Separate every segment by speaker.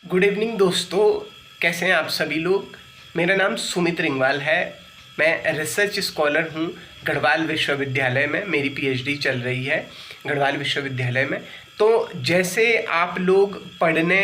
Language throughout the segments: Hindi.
Speaker 1: गुड इवनिंग दोस्तों, कैसे हैं आप सभी लोग। मेरा नाम सुमित रिंगवाल है। मैं रिसर्च स्कॉलर हूं गढ़वाल विश्वविद्यालय में। मेरी पीएचडी चल रही है गढ़वाल विश्वविद्यालय में। तो जैसे आप लोग पढ़ने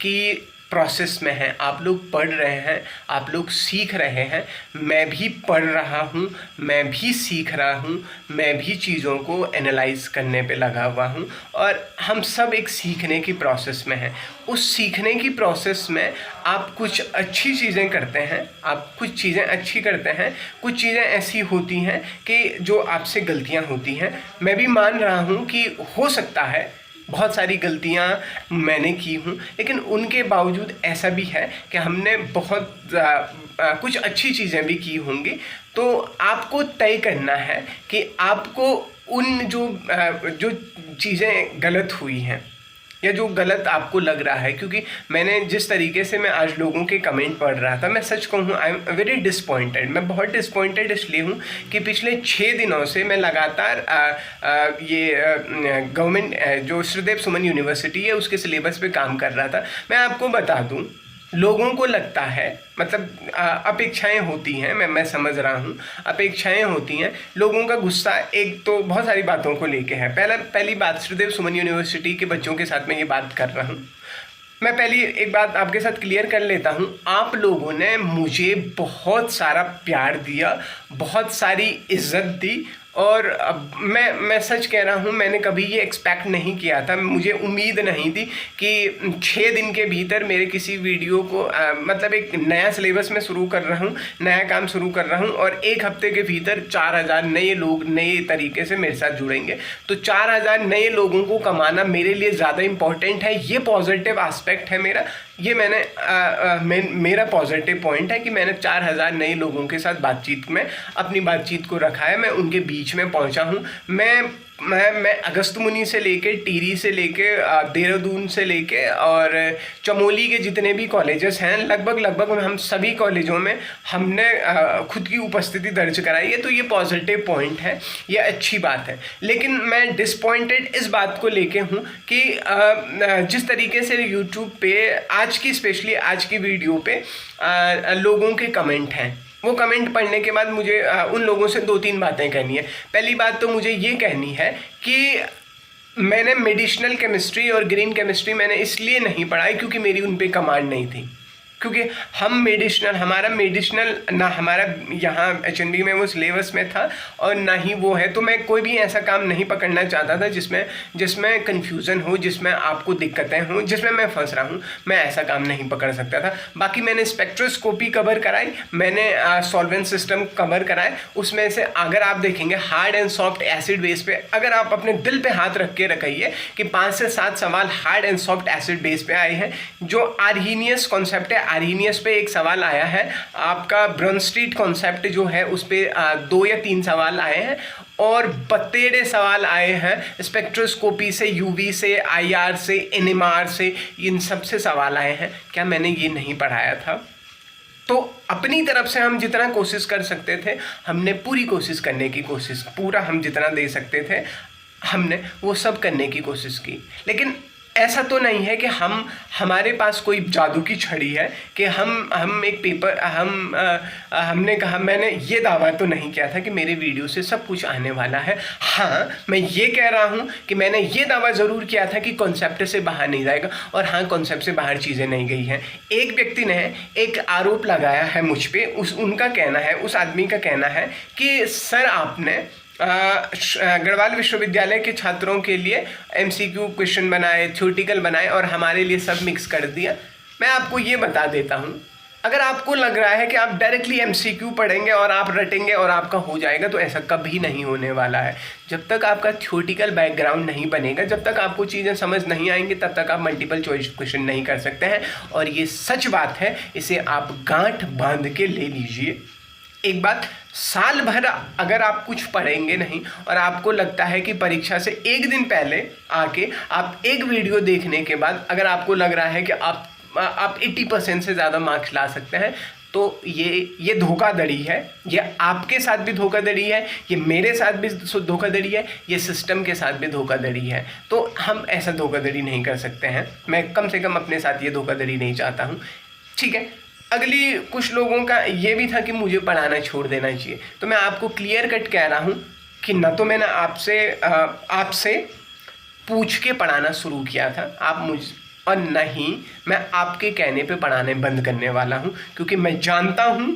Speaker 1: की प्रोसेस में हैं, आप लोग पढ़ रहे हैं, आप लोग सीख रहे हैं, मैं भी पढ़ रहा हूँ, मैं भी सीख रहा हूँ, मैं भी चीज़ों को एनालाइज करने पे लगा हुआ हूँ और हम सब एक सीखने की प्रोसेस में हैं। उस सीखने की प्रोसेस में आप कुछ अच्छी चीज़ें करते हैं, आप कुछ चीज़ें अच्छी करते हैं, कुछ चीज़ें ऐसी होती हैं कि जो आपसे गलतियाँ होती हैं। मैं भी मान रहा हूँ कि हो सकता है बहुत सारी गलतियां मैंने की हूं, लेकिन उनके बावजूद ऐसा भी है कि हमने बहुत कुछ अच्छी चीज़ें भी की होंगी। तो आपको तय करना है कि आपको उन जो चीज़ें गलत हुई हैं या जो गलत आपको लग रहा है, क्योंकि मैंने जिस तरीके से मैं आज लोगों के कमेंट पढ़ रहा था, मैं सच कहूँ आई एम वेरी डिसपॉइंटेड। मैं बहुत डिसपॉइंटेड इसलिए हूँ कि पिछले 6 दिनों से मैं लगातार ये गवर्नमेंट जो श्रीदेव सुमन यूनिवर्सिटी है उसके सिलेबस पे काम कर रहा था। मैं आपको बता दूँ, लोगों को लगता है, मतलब अपेक्षाएं होती हैं, मैं समझ रहा हूँ, अपेक्षाएं होती हैं। लोगों का गुस्सा एक तो बहुत सारी बातों को लेके है। पहली बात, श्रीदेव सुमन यूनिवर्सिटी के बच्चों के साथ मैं ये बात कर रहा हूँ। मैं पहली एक बात आपके साथ क्लियर कर लेता हूँ। आप लोगों ने मुझे बहुत सारा प्यार दिया, बहुत सारी इज्जत दी और मैं सच कह रहा हूँ, मैंने कभी ये एक्सपेक्ट नहीं किया था, मुझे उम्मीद नहीं थी कि 6 दिन के भीतर मेरे किसी वीडियो को मतलब एक नया सिलेबस में शुरू कर रहा हूँ, नया काम शुरू कर रहा हूँ और 1 हफ्ते के भीतर 4000 नए लोग नए तरीके से मेरे साथ जुड़ेंगे। तो 4000 नए लोगों को कमाना मेरे लिए ज़्यादा इम्पॉर्टेंट है। ये पॉजिटिव एस्पेक्ट है मेरा, ये मेरा पॉजिटिव पॉइंट है कि मैंने 4000 नए लोगों के साथ बातचीत में अपनी बातचीत को रखा है, मैं उनके बीच में पहुंचा हूं। मैं अगस्त्यमुनि से लेके, टिहरी से लेके, देहरादून से लेके और चमोली के जितने भी कॉलेजेस हैं, लगभग हम सभी कॉलेजों में हमने खुद की उपस्थिति दर्ज कराई है। तो ये पॉजिटिव पॉइंट है, ये अच्छी बात है। लेकिन मैं डिसपॉइंटेड इस बात को लेके हूँ कि जिस तरीके से यूट्यूब पे स्पेशली आज की वीडियो पे लोगों के कमेंट हैं, वो कमेंट पढ़ने के बाद मुझे उन लोगों से 2-3 बातें कहनी है। पहली बात तो मुझे ये कहनी है कि मैंने मेडिसिनल केमिस्ट्री और ग्रीन केमिस्ट्री मैंने इसलिए नहीं पढ़ाई क्योंकि मेरी उन पे कमांड नहीं थी, क्योंकि हमारा मेडिसिनल ना हमारा यहाँ एचएनबी में वो सिलेबस में था और ना ही वो है। तो मैं कोई भी ऐसा काम नहीं पकड़ना चाहता था जिसमें कन्फ्यूज़न हो, जिसमें आपको दिक्कतें हों, जिसमें मैं फंस रहा हूँ। मैं ऐसा काम नहीं पकड़ सकता था। बाकी मैंने स्पेक्ट्रोस्कोपी कवर कराई, मैंने सॉल्वेंट सिस्टम कवर कराए। उसमें से अगर आप देखेंगे hard and soft acid base पे, अगर आप अपने दिल पे हाथ रख के रखिए कि 5 से 7 सवाल hard and soft acid base पे आए हैं। जो आर्हीनियस कॉन्सेप्ट है, आर्हीनियस पे एक सवाल आया है। आपका ब्रॉनस्ट्रीट कॉन्सेप्ट जो है उस पे 2 या 3 सवाल आए हैं और बतेरे सवाल आए हैं स्पेक्ट्रोस्कोपी से, यूवी से, आईआर से, एनएमआर से, इन सब से सवाल आए हैं। क्या मैंने ये नहीं पढ़ाया था? तो अपनी तरफ से हम जितना कोशिश कर सकते थे, हमने पूरी कोशिश करने की कोशिश, पूरा हम जितना दे सकते थे हमने वो सब करने की कोशिश की। लेकिन ऐसा तो नहीं है कि हमारे पास कोई जादू की छड़ी है कि हम एक पेपर हमने कहा, मैंने ये दावा तो नहीं किया था कि मेरे वीडियो से सब कुछ आने वाला है। हाँ, मैं ये कह रहा हूँ कि मैंने ये दावा ज़रूर किया था कि कॉन्सेप्ट से बाहर नहीं जाएगा, और हाँ, कॉन्सेप्ट से बाहर चीज़ें नहीं गई हैं। एक व्यक्ति ने एक आरोप लगाया है मुझ पर, उनका कहना है, उस आदमी का कहना है कि सर आपने गढ़वाल विश्वविद्यालय के छात्रों के लिए एमसीक्यू क्वेश्चन बनाए, थ्योरेटिकल बनाए और हमारे लिए सब मिक्स कर दिया। मैं आपको ये बता देता हूँ, अगर आपको लग रहा है कि आप डायरेक्टली एमसीक्यू पढ़ेंगे और आप रटेंगे और आपका हो जाएगा, तो ऐसा कभी नहीं होने वाला है। जब तक आपका थ्योरेटिकल बैकग्राउंड नहीं बनेगा, जब तक आपको चीज़ें समझ नहीं आएंगी, तब तक आप मल्टीपल चॉइस क्वेश्चन नहीं कर सकते हैं। और ये सच बात है, इसे आप गांठ बांध के ले लीजिए। एक बात, साल भर अगर आप कुछ पढ़ेंगे नहीं और आपको लगता है कि परीक्षा से 1 दिन पहले आके आप एक वीडियो देखने के बाद अगर आपको लग रहा है कि आप 80% से ज़्यादा मार्क्स ला सकते हैं, तो ये धोखाधड़ी है। ये आपके साथ भी धोखाधड़ी है, ये मेरे साथ भी धोखाधड़ी है, ये सिस्टम के साथ भी धोखाधड़ी है। तो हम ऐसा धोखाधड़ी नहीं कर सकते हैं। मैं कम से कम अपने साथ ये धोखाधड़ी नहीं चाहता हूँ, ठीक है। अगली कुछ लोगों का ये भी था कि मुझे पढ़ाना छोड़ देना चाहिए। तो मैं आपको क्लियर कट कह रहा हूँ कि न तो मैंने आपसे पूछ के पढ़ाना शुरू किया था और नहीं मैं आपके कहने पे पढ़ाने बंद करने वाला हूँ, क्योंकि मैं जानता हूँ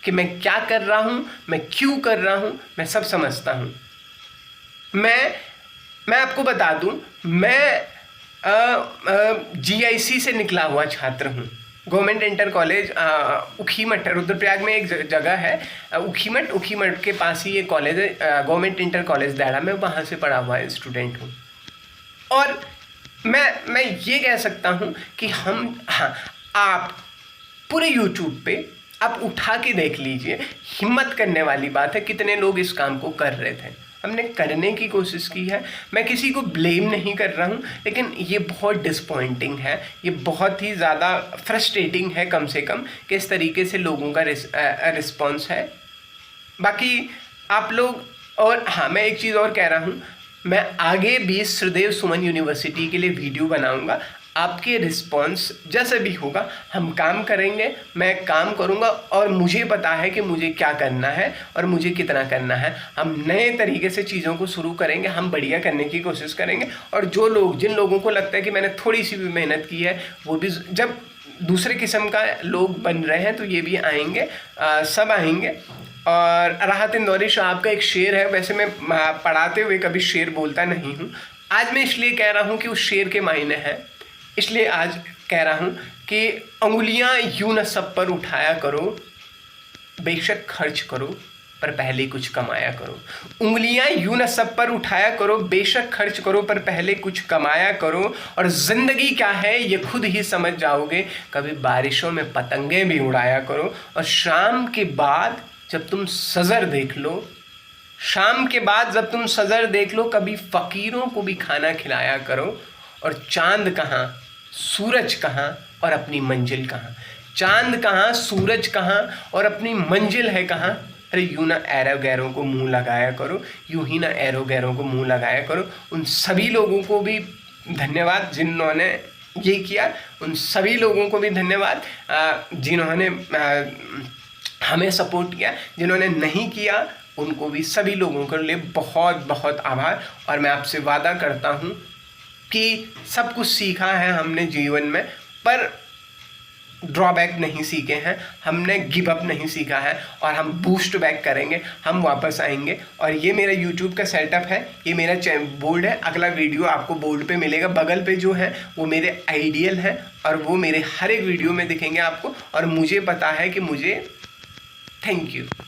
Speaker 1: कि मैं क्या कर रहा हूँ, मैं क्यों कर रहा हूँ, मैं सब समझता हूँ। मैं आपको बता दूँ, मैं GIC से निकला हुआ छात्र हूँ। Government inter college Ukhimath, Rudraprayag में एक जगह है उखीमठ के पास ही ये कॉलेज है, गवर्नमेंट इंटर कॉलेज दायरा में, वहाँ से पढ़ा हुआ स्टूडेंट हूँ। और मैं ये कह सकता हूँ कि आप पूरे YouTube पे आप उठा के देख लीजिए, हिम्मत करने वाली बात है। कितने लोग इस काम को कर रहे थे, हमने करने की कोशिश की है। मैं किसी को ब्लेम नहीं कर रहा हूँ, लेकिन ये बहुत डिसपॉइंटिंग है, ये बहुत ही ज़्यादा फ्रस्ट्रेटिंग है कम से कम, कि इस तरीके से लोगों का रिस्पॉन्स है। बाकी आप लोग, और हाँ मैं एक चीज़ और कह रहा हूँ, मैं आगे भी श्रीदेव सुमन यूनिवर्सिटी के लिए वीडियो बनाऊंगा। आपके रिस्पॉन्स जैसे भी होगा हम काम करेंगे, मैं काम करूंगा और मुझे पता है कि मुझे क्या करना है और मुझे कितना करना है। हम नए तरीके से चीज़ों को शुरू करेंगे, हम बढ़िया करने की कोशिश करेंगे। और जिन लोगों को लगता है कि मैंने थोड़ी सी भी मेहनत की है, वो भी जब दूसरे किस्म का लोग बन रहे हैं तो ये भी आएंगे, सब आएंगे। और राहत इंदौरी साहब का एक शेर है, वैसे मैं पढ़ाते हुए कभी शेर बोलता नहीं हूँ, आज मैं इसलिए कह रहा हूँ कि उस शेर के मायने हैं, इसलिए आज कह रहा हूँ कि अंगुलियाँ यूं न सब पर उठाया करो, बेशक खर्च करो पर पहले कुछ कमाया करो। उंगलियां यूं न सब पर उठाया करो, बेशक खर्च करो पर पहले कुछ कमाया करो। और ज़िंदगी क्या है ये खुद ही समझ जाओगे, कभी बारिशों में पतंगे भी उड़ाया करो। और शाम के बाद जब तुम सज़र देख लो, शाम के बाद जब तुम सज़र देख लो, कभी फ़कीरों को भी खाना खिलाया करो। और चांद कहाँ, सूरज कहाँ और अपनी मंजिल कहाँ, चांद कहाँ, सूरज कहाँ और अपनी मंजिल है कहाँ। अरे यूँ ना एरो गैरों को मुंह लगाया करो, यूँ ही ना एरो गैरों को मुंह लगाया करो। उन सभी लोगों को भी धन्यवाद जिन्होंने ये किया, उन सभी लोगों को भी धन्यवाद जिन्होंने हमें सपोर्ट किया। जिन्होंने नहीं किया उनको भी, सभी लोगों के लिए बहुत बहुत आभार। और मैं आपसे वादा करता हूँ कि सब कुछ सीखा है हमने जीवन में, पर ड्रॉबैक नहीं सीखे हैं, हमने गिव अप नहीं सीखा है। और हम बूस्ट बैक करेंगे, हम वापस आएंगे। और ये मेरा YouTube का सेटअप है, ये मेरा बोर्ड है। अगला वीडियो आपको बोर्ड पे मिलेगा, बगल पे जो है वो मेरे आइडियल है और वो मेरे हर एक वीडियो में दिखेंगे आपको। और मुझे पता है कि मुझे, थैंक यू।